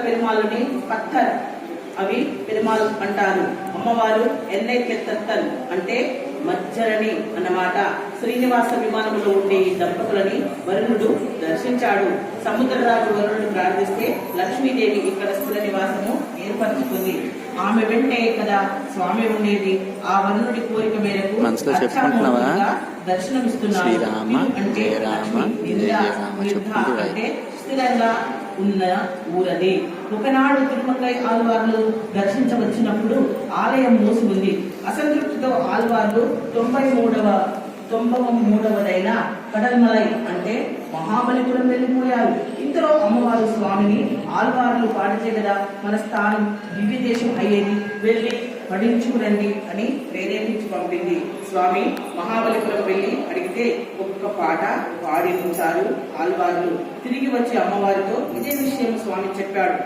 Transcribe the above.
పెరుమాళ్ళని పత్తర్ అవి పెరుమాళ్ అంటారు. అమ్మవారు ఎన్నైతెత్తల్ అంటే మజ్జరని అన్నమాట. శ్రీనివాస విమానంలో ఉండే ఈ దంపతులని వరుణుడు దర్శించాడు. సముద్రరాజు వరుణుడు ప్రార్థిస్తే లక్ష్మీదేవి ఇక్కడ స్థిర నివాసము ఏర్పరచుకుంది. ఆమె వెంటే కదా స్వామి ఉండేది. ఆ వరుణుడి కోరిక మేరకు దర్శనమిస్తున్నారు. అంటే అంటే స్థిరంగా ఉన్న ఊరది. ఒకనాడు తిరుమలై ఆళ్వార్లు దర్శించవచ్చినప్పుడు ఆలయం మూసి ఉంది. అసంతృప్తితో ఆళ్వార్లు 93వదైన కడల్మలై అంటే మహాబలిపురం వెళ్లిపోయారు. ఇంతలో అమ్మవారు స్వామిని ఆళ్వార్లు పాడితే కదా మన స్థానం దివ్య దేశం అయ్యేది, వెళ్లి పడించుకురండి అని ప్రేరేపించి పంపింది. స్వామి మహాబలిపురం వెళ్లి అడిగితే ఒక్క పాట పాడించారు ఆళ్వార్లు. తిరిగి వచ్చి అమ్మవారితో ఇదే విషయం స్వామి చెప్పాడు.